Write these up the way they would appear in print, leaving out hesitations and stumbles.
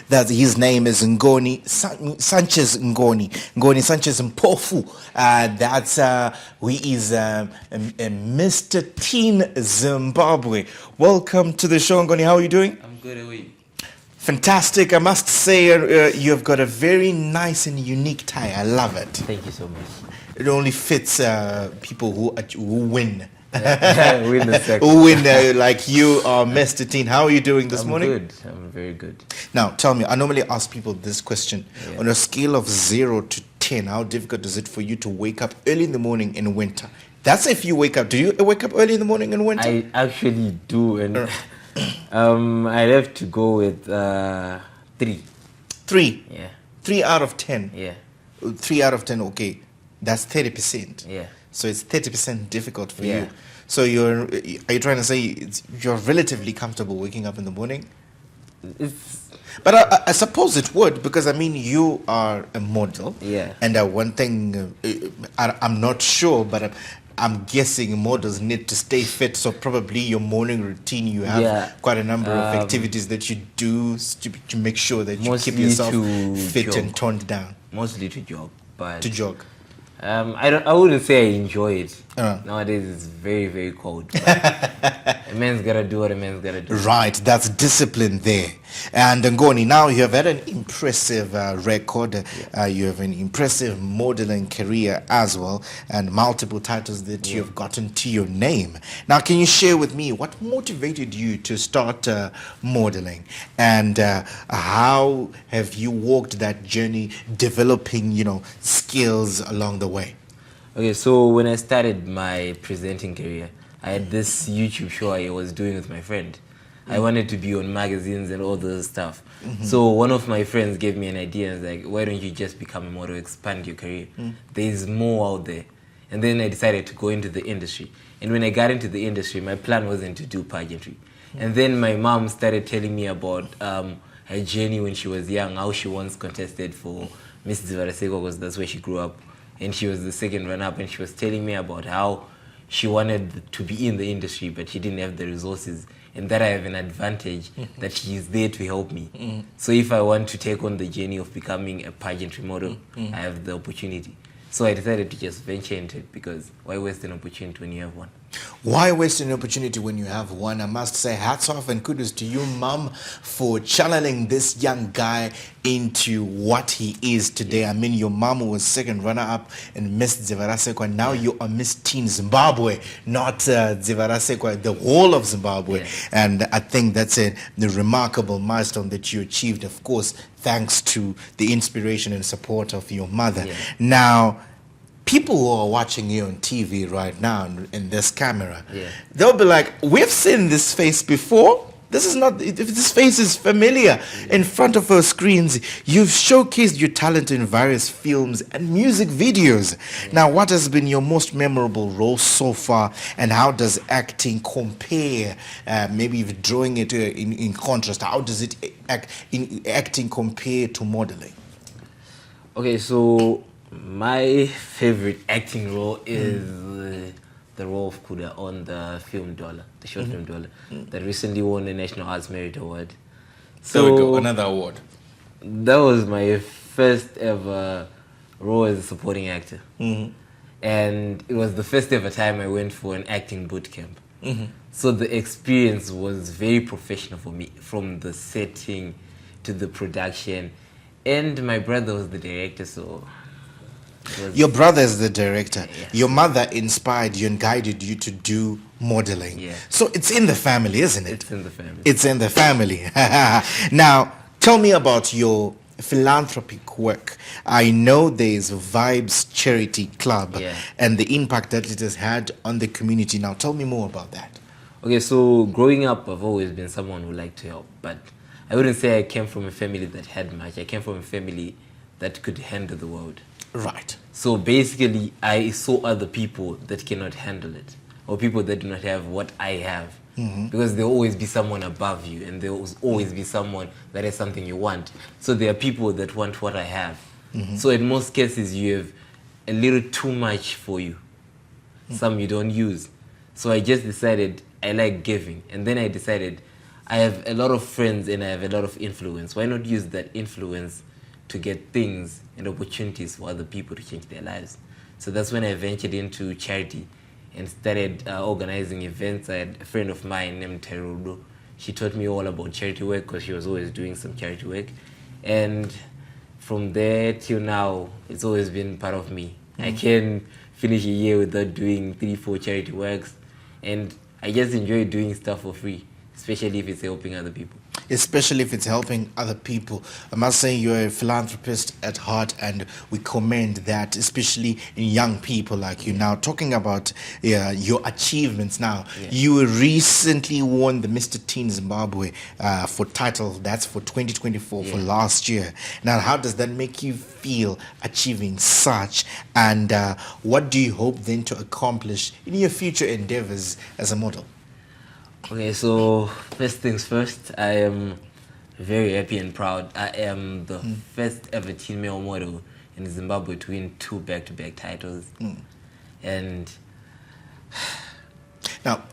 That his name is Ngoni Sanchez Ngoni Sanchez Mpofu. That's who is Mr. Teen Zimbabwe. Welcome to the show, Ngoni. How are you doing? I'm good. How are you? Fantastic. I must say you've got a very nice and unique tie. I love it. Thank you so much. It only fits people who win. Win the second. Who win like you are, Mr. Teen. How are you doing this morning? I'm good. I'm very good. Now, tell me, I normally ask people this question. Yeah. On a scale of 0 to 10, how difficult is it for you to wake up early in the morning in winter? That's if you wake up. Do you wake up early in the morning in winter? I actually do. And I'd have to go with 3. 3? Yeah. 3 out of 10? Yeah. 3 out of 10, okay. That's 30%. Yeah. So it's 30% difficult for yeah. you. So are you trying to say you're relatively comfortable waking up in the morning? But I suppose it would, because I mean you are a model. Yeah. And one thing I'm not sure, but I'm guessing models need to stay fit. So probably your morning routine, you have quite a number of activities that you do to make sure that you keep yourself fit jog. and toned down. Mostly to jog, but to jog. I wouldn't say I enjoy it. Nowadays it's very, very cold. A man's gotta do what a man's gotta do. Right, that's discipline there. And Ngoni, now you have had an impressive record. You have an impressive modeling career as well, and multiple titles that you have gotten to your name. Now, can you share with me what motivated you to start modeling, and how have you walked that journey, developing, skills along the way? Okay, so when I started my presenting career, I had this YouTube show I was doing with my friend. I wanted to be on magazines and all those stuff. So one of my friends gave me an idea and was like, why don't you just become a model, expand your career? There's more out there. And then I decided to go into the industry. And when I got into the industry, my plan wasn't to do pageantry. And then my mom started telling me about her journey when she was young, how she once contested for Miss Zivaraseko, because that's where she grew up. And she was the second runner-up, and she was telling me about how she wanted to be in the industry, but she didn't have the resources, and that I have an advantage that she is there to help me. So if I want to take on the journey of becoming a pageantry model, I have the opportunity. So I decided to just venture into it, because why waste an opportunity when you have one? Why waste an opportunity when you have one? I must say hats off and kudos to you, Mom, for channeling this young guy into what he is today. I mean, your mom was second runner-up in Miss Zivaraseko, and now you are Miss Teen Zimbabwe, not Zivaraseko, the whole of Zimbabwe. And I think that's the remarkable milestone that you achieved, of course, thanks to the inspiration and support of your mother. Now, people who are watching you on TV right now in this camera, they'll be like, we've seen this face before. This face is familiar. In front of our screens, you've showcased your talent in various films and music videos. Now, what has been your most memorable role so far, and how does acting compare, maybe even drawing it in contrast, how does acting compare to modeling? Okay, so my favorite acting role is the role of Kuda on the film Dollar, the short film Dollar, that recently won the National Arts Merit Award. So there we go, another award. That was my first ever role as a supporting actor. And it was the first ever time I went for an acting boot camp. So the experience was very professional for me, from the setting to the production. And my brother was the director, so... Your brother is the director. Your mother inspired you and guided you to do modeling. So it's in the family, isn't it? It's in the family. It's in the family. Now, tell me about your philanthropic work. I know there's Vibes Charity Club and the impact that it has had on the community. Now, tell me more about that. Okay, so growing up, I've always been someone who liked to help, but I wouldn't say I came from a family that had much. I came from a family that could handle the world. Right. So basically, I saw other people that cannot handle it, or people that do not have what I have. Because there will always be someone above you, and there will always be someone that has something you want. So there are people that want what I have. So in most cases, you have a little too much for you. Some you don't use. So I just decided I like giving. And then I decided I have a lot of friends and I have a lot of influence. Why not use that influence to get things and opportunities for other people to change their lives? So that's when I ventured into charity and started organizing events. I had a friend of mine named Terudo. She taught me all about charity work because she was always doing some charity work. And from there till now, it's always been part of me. I can finish a year without doing 3-4 charity works. And I just enjoy doing stuff for free, especially if it's helping other people. Especially if it's helping other people. I must say you're a philanthropist at heart, and we commend that, especially in young people like you. Now, talking about your achievements now, you recently won the Mr. Teen Zimbabwe for title, that's for 2024, for last year. Now, how does that make you feel achieving such, and what do you hope then to accomplish in your future endeavors as a model? Okay, so first things first, I am very happy and proud. I am the first ever teen male model in Zimbabwe to win 2 back-to-back titles. And now,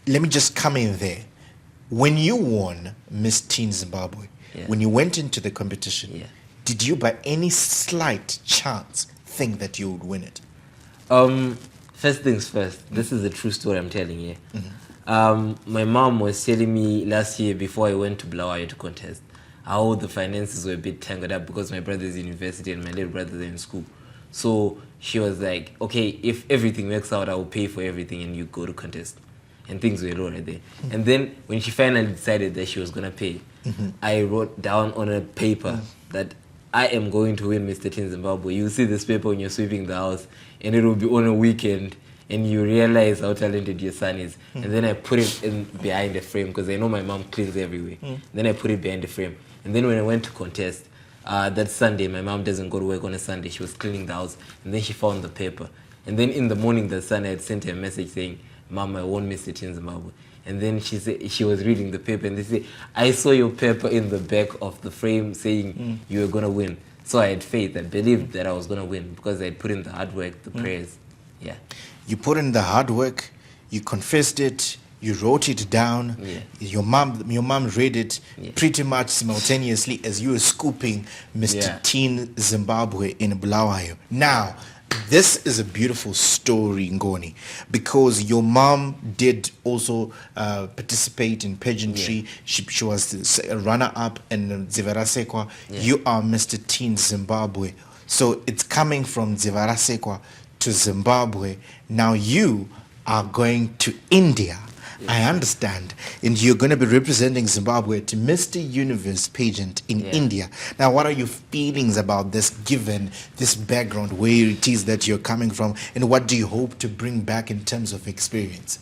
let me just come in there. When you won Miss Teen Zimbabwe, when you went into the competition, did you by any slight chance think that you would win it? First things first, this is a true story I'm telling you. My mom was telling me last year before I went to Bulawayo to contest how the finances were a bit tangled up because my brother's in university and my little brother's in school. So she was like, okay, if everything works out, I will pay for everything and you go to contest. And things were low right there. And then when she finally decided that she was going to pay, I wrote down on a paper that I am going to win Mr. Teen Zimbabwe. You'll see this paper when you're sweeping the house and it will be on a weekend. And you realize how talented your son is. And then I put it in behind the frame because I know my mom cleans everywhere. Then I put it behind the frame. And then when I went to contest, that Sunday, my mom doesn't go to work on a Sunday. She was cleaning the house. And then she found the paper. And then in the morning that Sunday, I had sent her a message saying, Mom, I won Mr. Teen Zimbabwe. And then she said she was reading the paper. And they said, I saw your paper in the back of the frame saying you were going to win. So I had faith. I believed that I was going to win because I had put in the hard work, the prayers. Yeah. You put in the hard work, you confessed it, you wrote it down. Your mom read it pretty much simultaneously as you were scooping Mr. Teen Zimbabwe in Bulawayo. Now, this is a beautiful story, Ngoni, because your mom did also participate in pageantry. She was a runner-up in Zivarasekwa. You are Mr. Teen Zimbabwe. So it's coming from Zivarasekwa to Zimbabwe. Now you are going to India. I understand. And you're going to be representing Zimbabwe to Mr. Universe pageant in India. Now, what are your feelings about this, given this background, where it is that you're coming from, and what do you hope to bring back in terms of experience?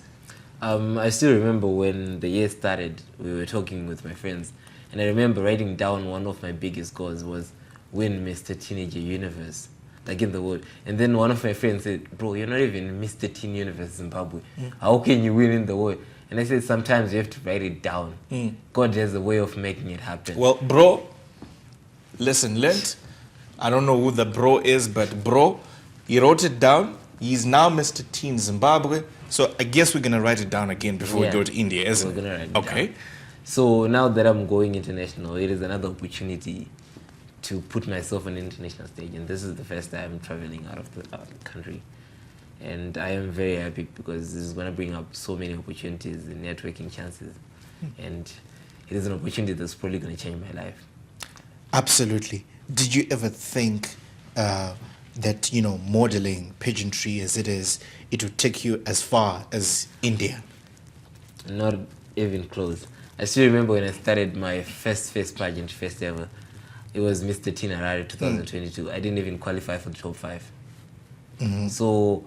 I still remember when the year started, we were talking with my friends, and I remember writing down one of my biggest goals was win Mr. Teenager Universe. Like in the world. And then one of my friends said, bro, you're not even Mr. Teen Universe Zimbabwe. How can you win in the world? And I said, sometimes you have to write it down. God has a way of making it happen. Well, bro, listen, Lent, I don't know who the bro is, but bro, he wrote it down. He's now Mr. Teen Zimbabwe. So I guess we're going to write it down again before we go to India, isn't it? We're going to write it down. So now that I'm going international, it is another opportunity to put myself on an international stage, and this is the first time traveling out of the country, and I am very happy because this is going to bring up so many opportunities and networking chances, and it is an opportunity that's probably going to change my life. Absolutely. Did you ever think that, you know, modeling, pageantry as it is, it would take you as far as India? Not even close. I still remember when I started my first pageant, first ever. It was Mr. Teen Harare 2022. I didn't even qualify for the top 5. So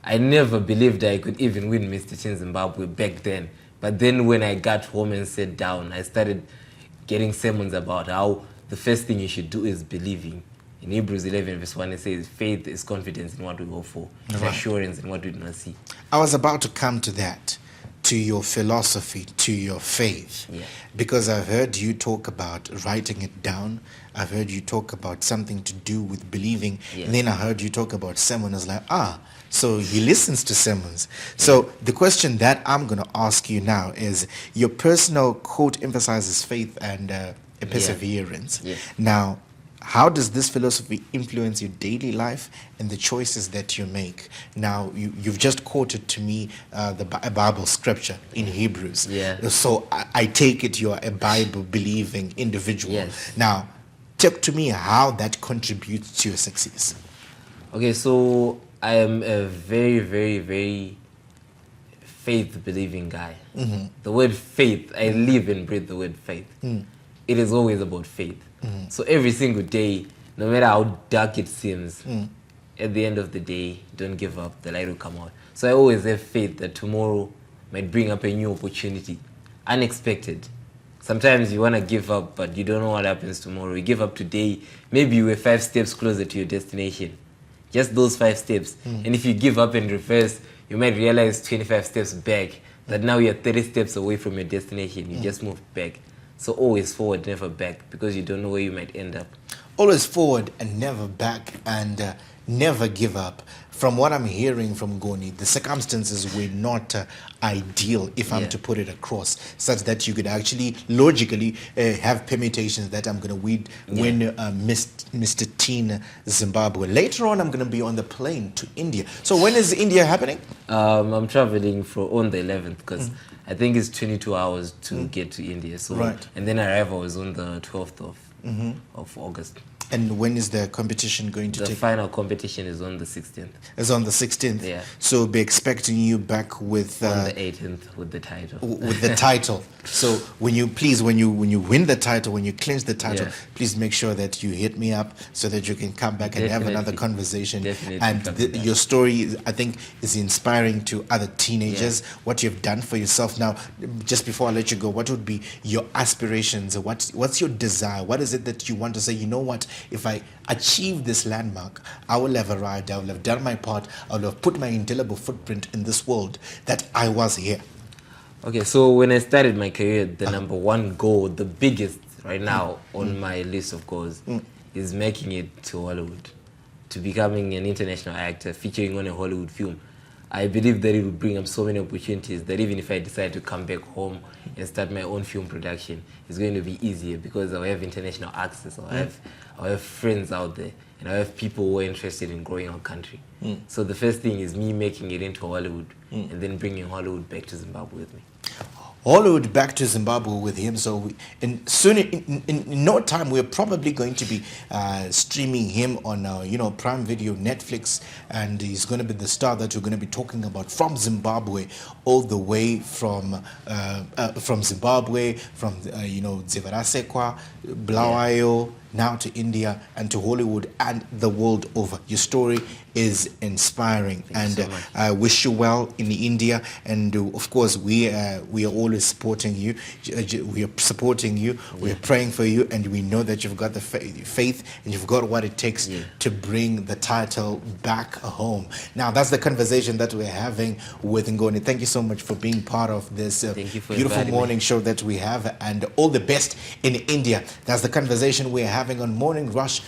I never believed I could even win Mr. Teen Zimbabwe back then. But then when I got home and sat down, I started getting sermons about how the first thing you should do is believing. In Hebrews 11 verse 1 it says, faith is confidence in what we hope for, assurance in what we do not see. I was about to come to that. to your philosophy, to your faith. Yeah. Because I've heard you talk about writing it down. I've heard you talk about something to do with believing. Yeah. And then I heard you talk about sermon. I was like, so he listens to sermons. So the question that I'm going to ask you now is, your personal quote emphasizes faith and perseverance. Yeah. Now, how does this philosophy influence your daily life and the choices that you make? Now, you've just quoted to me a Bible scripture in Hebrews. Yeah. So I take it you're a Bible-believing individual. Yes. Now, talk to me how that contributes to your success. Okay, so I am a very, very, very faith-believing guy. Mm-hmm. The word faith, I live and breathe the word faith. It is always about faith. So every single day, no matter how dark it seems, at the end of the day, don't give up, the light will come out. So I always have faith that tomorrow might bring up a new opportunity, unexpected. Sometimes you want to give up, but you don't know what happens tomorrow. You give up today, maybe you were 5 steps closer to your destination. Just those 5 steps. And if you give up and reverse, you might realize 25 steps back that now you're 30 steps away from your destination. You just moved back. So always forward, never back, because you don't know where you might end up. Always forward and never back, and never give up. From what I'm hearing from Ngoni, the circumstances were not ideal, if I'm to put it across, such that you could actually logically have permutations that I'm going to win Mr. Teen Zimbabwe. Later on, I'm going to be on the plane to India. So when is India happening? I'm traveling on the 11th, because I think it's 22 hours to get to India. So, Right. And then arrival is on the 12th of August. And when is the competition going to The take? final competition is on the 16th. It's on the 16th. Yeah. So be expecting you back with On the 18th with the title. with the title. So when you win the title, when you clinch the title, Yeah. please make sure that you hit me up so that you can come back and have another Definitely. conversation. Definitely And come back. your story, I think, is inspiring to other teenagers. What you've done for yourself. Now, just before I let you go, what would be your aspirations? What's your desire? What is it that you want to say? You know what? If I achieve this landmark, I will have arrived. I will have done my part. I will have put my indelible footprint in this world that I was here. Okay, so when I started my career, the number one goal, the biggest right now on my list of goals, is making it to Hollywood, to becoming an international actor, featuring on a Hollywood film. I believe that it will bring up so many opportunities that even if I decide to come back home and start my own film production, it's going to be easier because I'll have international access. I'll have friends out there, and I have people who are interested in growing our country. So the first thing is me making it into Hollywood, and then bringing Hollywood back to Zimbabwe with me. Hollywood back to Zimbabwe with him. So in no time, we're probably going to be streaming him on Prime Video, Netflix, and he's going to be the star that we're going to be talking about from Zimbabwe, all the way from Zimbabwe, from Dzivarasekwa, Bulawayo, now to India and to Hollywood and the world over. Your story is inspiring. Thank you so much. I wish you well in India, and of course we are always supporting you. We are supporting you. We are praying for you, and we know that you've got the faith and you've got what it takes to bring the title back home. Now that's the conversation that we're having with Ngoni. Thank you so much for being part of this Thank you for beautiful inviting morning show that we have, and all the best in India. That's the conversation we're having on Morning Rush.